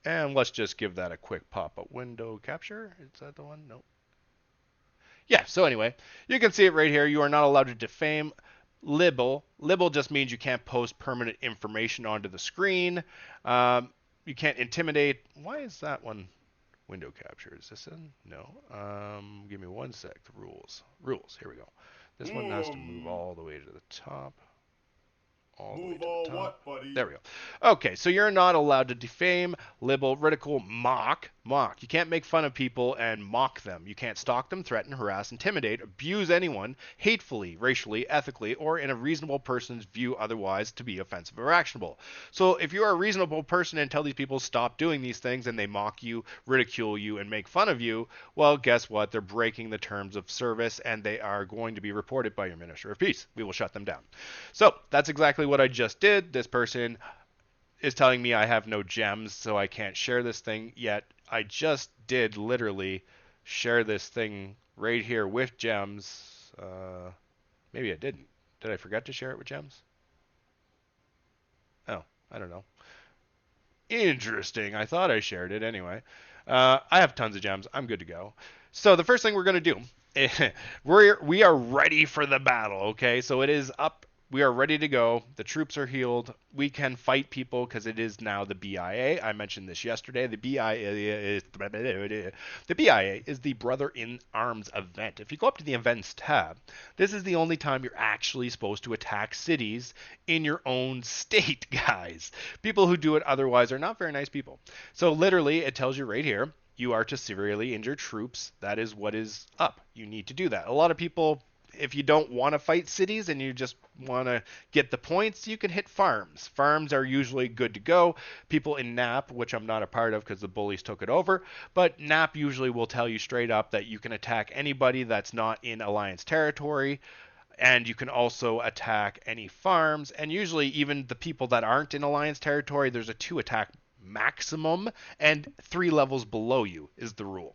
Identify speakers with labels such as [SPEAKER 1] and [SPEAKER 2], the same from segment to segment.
[SPEAKER 1] And let's just give that a quick pop-up window capture. Is that the one? Nope. Yeah, so anyway, you can see it right here. You are not allowed to defame, libel. Libel just means you can't post permanent information onto the screen. Um, you can't intimidate. Why is that one window capture? Is this in? No. Give me one sec. The rules. Rules. Here we go. This one has to move all the way to the top. All the way
[SPEAKER 2] Move
[SPEAKER 1] to the
[SPEAKER 2] all
[SPEAKER 1] top.
[SPEAKER 2] what, buddy?
[SPEAKER 1] There we go. Okay, so you're not allowed to defame, libel, ridicule, mock. Mock. You can't make fun of people and mock them. You can't stalk them, threaten, harass, intimidate, abuse anyone hatefully, racially, ethically, or in a reasonable person's view otherwise to be offensive or actionable. So if you're a reasonable person and tell these people stop doing these things and they mock you, ridicule you, and make fun of you, well, guess what? They're breaking the terms of service and they are going to be reported by your Minister of Peace. We will shut them down. So that's exactly what I just did. This person is telling me I have no gems, so I can't share this thing yet. I just did literally share this thing right here with gems. Maybe I didn't. Did I forget to share it with gems? Oh, I don't know. Interesting. I thought I shared it anyway. I have tons of gems. I'm good to go. So the first thing we're gonna do, we are ready for the battle. Okay, so it is up. We are ready to go. The troops are healed. We can fight people because it is now the BIA. I mentioned this yesterday. The BIA is the Brother in Arms event. If you go up to the events tab, this is the only time you're actually supposed to attack cities in your own state, guys. People who do it otherwise are not very nice people. So literally, it tells you right here, you are to severely injure troops. That is what is up. You need to do that. A lot of people, if you don't want to fight cities and you just want to get the points, you can hit farms. Farms are usually good to go. People in NAP, which I'm not a part of because the bullies took it over, but NAP usually will tell you straight up that you can attack anybody that's not in Alliance territory, and you can also attack any farms, and usually even the people that aren't in Alliance territory, there's a 2 attack maximum, and 3 levels below you is the rule.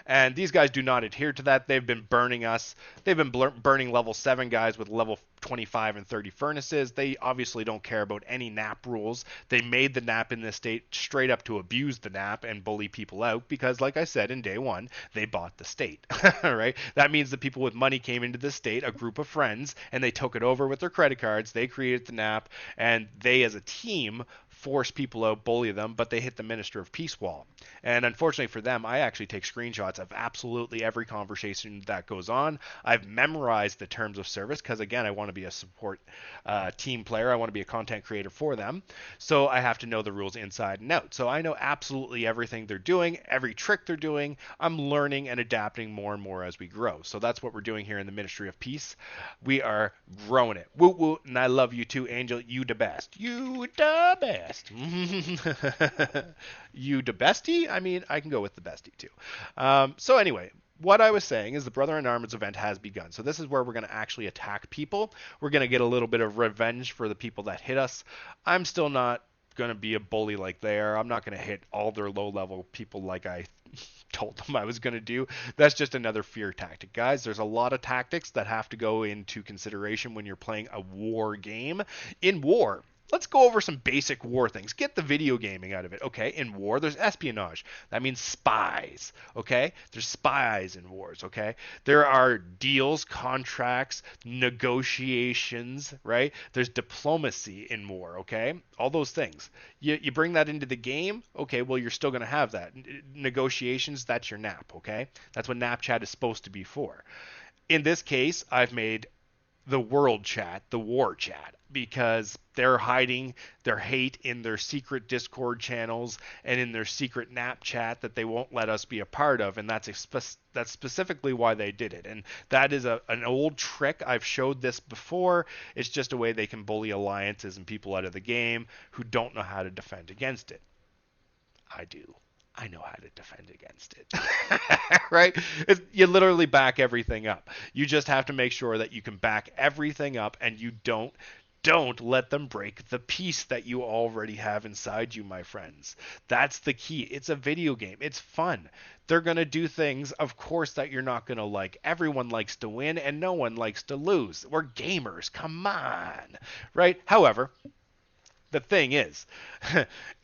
[SPEAKER 1] And these guys do not adhere to that. They've been burning us. They've been burning level 7 guys with level 25 and 30 furnaces. They obviously don't care about any NAP rules. They made the NAP in this state straight up to abuse the NAP and bully people out because, like I said in day one, they bought the state. Right? That means the people with money came into the state, a group of friends, and they took it over with their credit cards. They created the NAP, and they, as a team, force people out, bully them, but they hit the Minister of Peace wall. And unfortunately for them, I actually take screenshots of absolutely every conversation that goes on. I've memorized the terms of service because, again, I want to be a support team player. I want to be a content creator for them. So I have to know the rules inside and out. So I know absolutely everything they're doing, every trick they're doing. I'm learning and adapting more and more as we grow. So that's what we're doing here in the Ministry of Peace. We are growing it. Woot woot, and I love you too, Angel. You the best. You the best. You the bestie? I mean, I can go with the bestie too. So anyway, what I was saying is the Brother in Arms event has begun. So this is where we're going to actually attack people. We're going to get a little bit of revenge for the people that hit us. I'm still not going to be a bully like they are. I'm not going to hit all their low level people like I told them I was going to do. That's just another fear tactic, guys. There's a lot of tactics that have to go into consideration when you're playing a war game. In war, let's go over some basic war things. Get the video gaming out of it. Okay, in war, there's espionage. That means spies. Okay, there's spies in wars. Okay, there are deals, contracts, negotiations. Right? There's diplomacy in war. Okay, all those things. You bring that into the game. Okay, well you're still going to have that. Negotiations. That's your NAP. Okay, that's what NAP chat is supposed to be for. In this case, I've made the world chat, the war chat, because they're hiding their hate in their secret Discord channels and in their secret Nap chat that they won't let us be a part of, and that's specifically why they did it. And that is an old trick. I've showed this before. It's just a way they can bully alliances and people out of the game who don't know how to defend against it. I do. I know how to defend against it. Right? You literally back everything up. You just have to make sure that you can back everything up and you don't let them break the peace that you already have inside you, my friends. That's the key. It's a video game. It's fun. They're going to do things, of course, that you're not going to like. Everyone likes to win and no one likes to lose. We're gamers. Come on. Right? However, The thing is,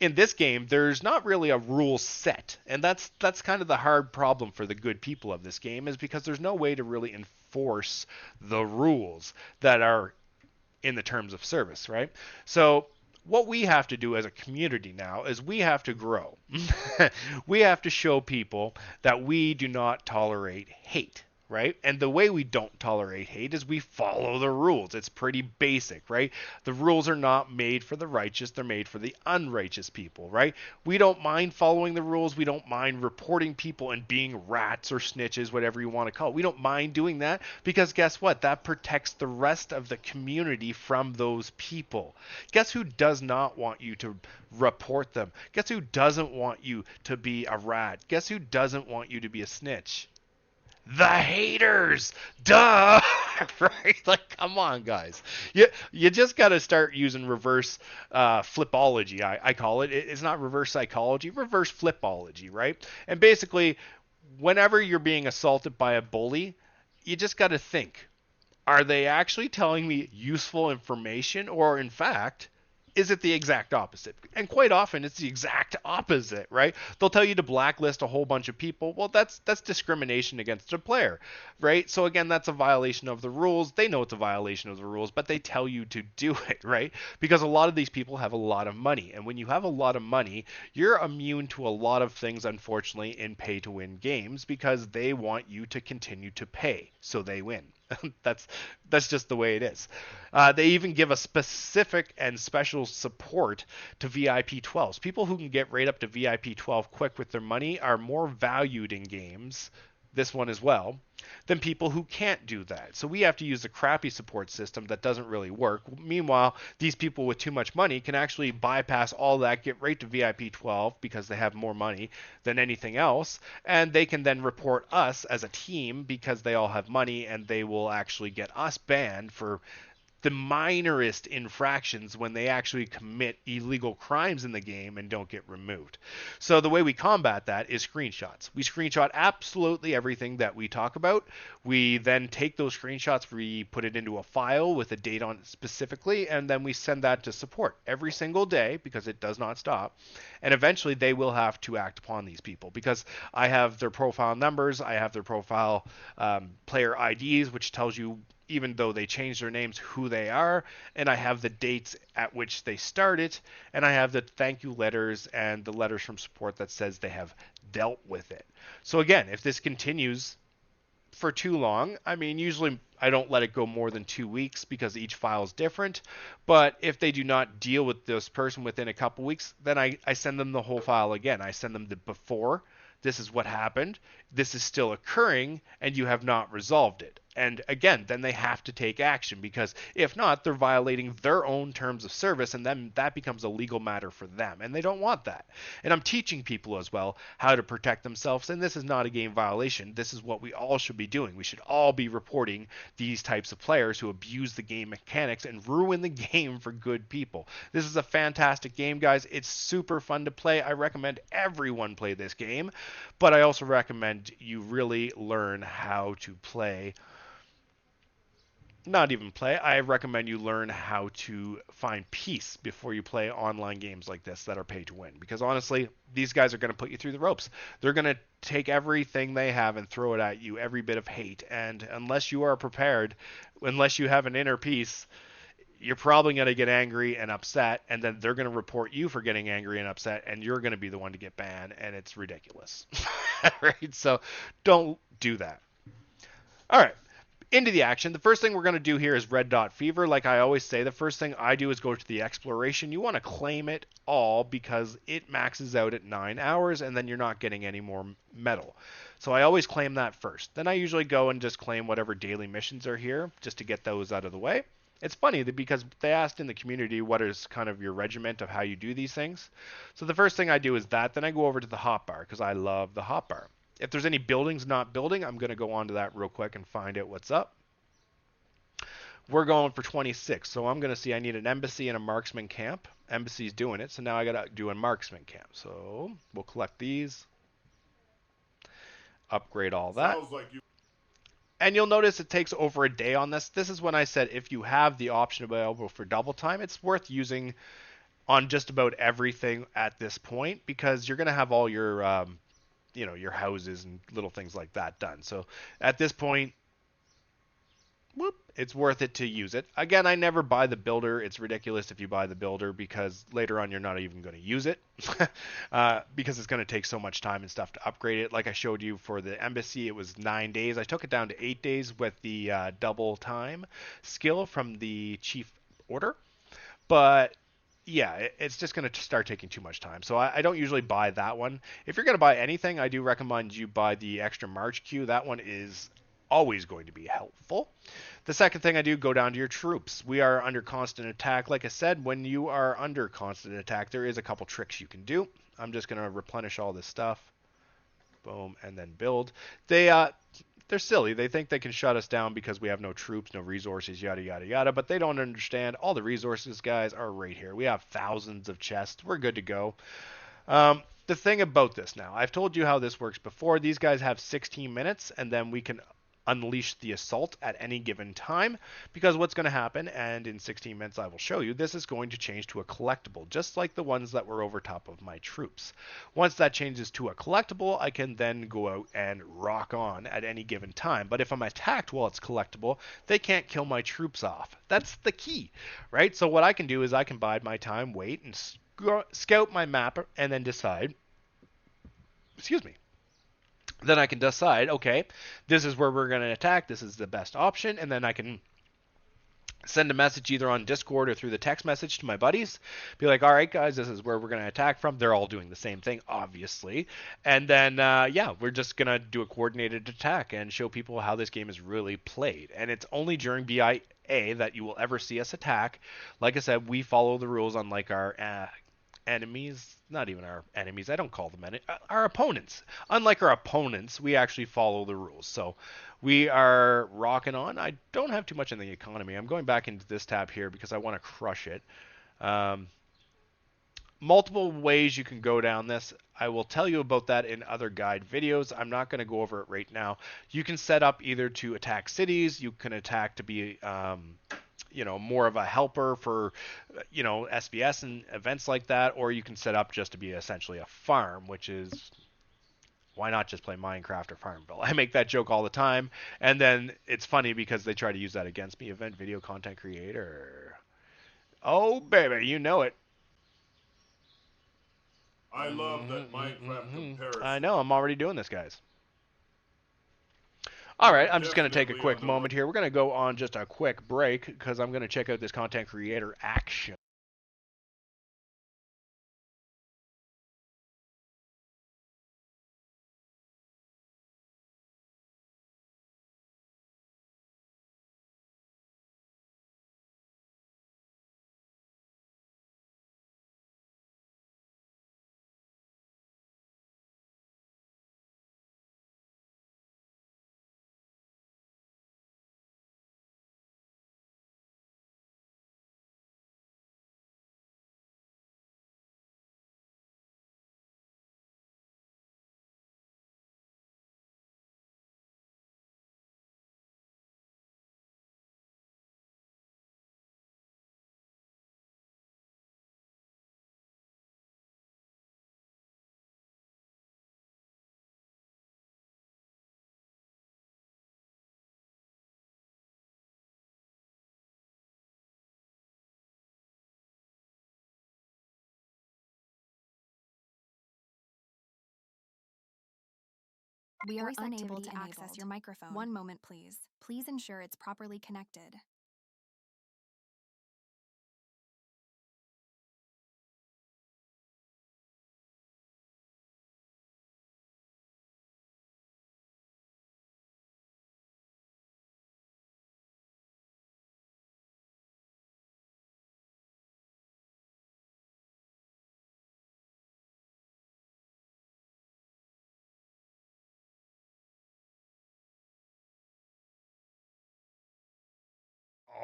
[SPEAKER 1] in this game, there's not really a rule set, and that's kind of the hard problem for the good people of this game, is because there's no way to really enforce the rules that are in the terms of service, right? So what we have to do as a community now is we have to grow. We have to show people that we do not tolerate hate, right? And the way we don't tolerate hate is we follow the rules. It's pretty basic, right? The rules are not made for the righteous, they're made for the unrighteous people, right? We don't mind following the rules. We don't mind reporting people and being rats or snitches, whatever you want to call it. We don't mind doing that because guess what? That protects the rest of the community from those people. Guess who does not want you to report them? Guess who doesn't want you to be a rat? Guess who doesn't want you to be a snitch? The haters, duh. Right? Like, come on, guys. You just got to start using reverse flipology. I call it. It's not reverse psychology, reverse flipology, right? And basically, whenever you're being assaulted by a bully, you just got to think: are they actually telling me useful information, or in fact, is it the exact opposite? And quite often it's the exact opposite, right? They'll tell you to blacklist a whole bunch of people. Well, that's discrimination against a player, right? So again, that's a violation of the rules. They know it's a violation of the rules, but they tell you to do it, right? Because a lot of these people have a lot of money. And when you have a lot of money, you're immune to a lot of things, unfortunately, in pay to win games because they want you to continue to pay so they win. That's just the way it is. They even give a specific and special support to VIP 12s. People who can get right up to VIP 12 quick with their money are more valued in games, this one as well, than people who can't do that. So we have to use a crappy support system that doesn't really work. Meanwhile, these people with too much money can actually bypass all that, get right to VIP 12 because they have more money than anything else, and they can then report us as a team because they all have money, and they will actually get us banned for the minorest infractions when they actually commit illegal crimes in the game and don't get removed. So the way we combat that is screenshots. We screenshot absolutely everything that we talk about. We then take those screenshots, we put it into a file with a date on it specifically, and then we send that to support every single day because it does not stop. And eventually they will have to act upon these people because I have their profile numbers, I have their profile player IDs, which tells you, even though they changed their names, who they are, and I have the dates at which they started, and I have the thank you letters and the letters from support that says they have dealt with it. So again, if this continues for too long, I mean, usually I don't let it go more than 2 weeks because each file is different, but if they do not deal with this person within a couple weeks, then I send them the whole file again. I send them the before, this is what happened, this is still occurring, and you have not resolved it. And again, then they have to take action because if not, they're violating their own terms of service, and then that becomes a legal matter for them. And they don't want that. And I'm teaching people as well how to protect themselves. And this is not a game violation. This is what we all should be doing. We should all be reporting these types of players who abuse the game mechanics and ruin the game for good people. This is a fantastic game, guys. It's super fun to play. I recommend everyone play this game, but I also recommend you really learn how to play. Not even play. I recommend you learn how to find peace before you play online games like this that are pay to win. Because honestly, these guys are going to put you through the ropes. They're going to take everything they have and throw it at you, every bit of hate. And unless you are prepared, unless you have an inner peace, you're probably going to get angry and upset, and then they're going to report you for getting angry and upset, and you're going to be the one to get banned, and it's ridiculous. Right? So don't do that. All right. Into the action. The first thing we're going to do here is Red Dot Fever. Like I always say, the first thing I do is go to the exploration. You want to claim it all because it maxes out at 9 hours and then you're not getting any more metal. So I always claim that first. Then I usually go and just claim whatever daily missions are here just to get those out of the way. It's funny because they asked in the community what is kind of your regiment of how you do these things. So the first thing I do is that. Then I go over to the hotbar because I love the hotbar. If there's any buildings not building, I'm going to go on to that real quick and find out what's up. We're going for 26, so I'm going to see I need an embassy and a marksman camp. Embassy's doing it, so now I got to do a marksman camp. So we'll collect these, upgrade all that. And you'll notice it takes over a day on this. This is when I said if you have the option available for double time, it's worth using on just about everything at this point because you're going to have all your your houses and little things like that done. So at this point, whoop, it's worth it to use it. Again, I never buy the builder. It's ridiculous if you buy the builder because later on you're not even going to use it because it's going to take so much time and stuff to upgrade it. Like I showed you for the embassy, it was 9 days. I took it down to 8 days with the double time skill from the chief order. But yeah, it's just going to start taking too much time. So I don't usually buy that one. If you're going to buy anything, I do recommend you buy the extra March queue. That one is always going to be helpful. The second thing I do, go down to your troops. We are under constant attack. Like I said, when you are under constant attack, there is a couple tricks you can do. I'm just going to replenish all this stuff. Boom, and then build. They're silly. They think they can shut us down because we have no troops, no resources, yada yada yada. But they don't understand. All the resources, guys, are right here. We have thousands of chests. We're good to go. The thing about this now, I've told you how this works before. These guys have 16 minutes, and then we can unleash the assault at any given time, because what's going to happen, and in 16 minutes I will show you, this is going to change to a collectible, just like the ones that were over top of my troops. Once that changes to a collectible, I can then go out and rock on at any given time. But if I'm attacked while it's collectible, they can't kill my troops off. That's the key, right? So what I can do is I can bide my time, wait, and scout my map, and then decide, excuse me, then I can decide, okay, this is where we're going to attack. This is the best option. And then I can send a message either on Discord or through the text message to my buddies. Be like, all right, guys, this is where we're going to attack from. They're all doing the same thing, obviously. And then, yeah, we're just going to do a coordinated attack and show people how this game is really played. And it's only during BIA that you will ever see us attack. Like I said, we follow the rules unlike our enemies, not even our enemies, I don't call them our opponents. Unlike our opponents, we actually follow the rules. So we are rocking on. I don't have too much in the economy. I'm going back into this tab here because I want to crush it. Multiple ways you can go down this. I will tell you about that in other guide videos. I'm not going to go over it right now. You can set up either to attack cities, you can attack to be more of a helper for, SBS and events like that, or you can set up just to be essentially a farm, which is, why not just play Minecraft or Farmville? I make that joke all the time, and then it's funny because they try to use that against me. Event video content creator. Oh, baby, you know it.
[SPEAKER 2] I love that Minecraft comparison.
[SPEAKER 1] I know, I'm already doing this, guys. All right, I'm just going to take a quick moment here. We're going to go on just a quick break because I'm going to check out this content creator action.
[SPEAKER 3] We are unable to access your microphone. One moment, please. Please ensure it's properly connected.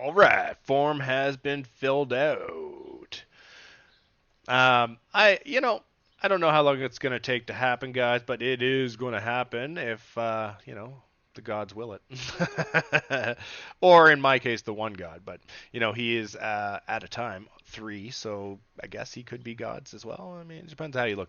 [SPEAKER 1] All right, form has been filled out. I don't know how long it's going to take to happen, guys, but it is going to happen if, The gods will it. Or in my case, the one god. But, he is, at a time, 3, so I guess he could be gods as well. I mean, it depends how you look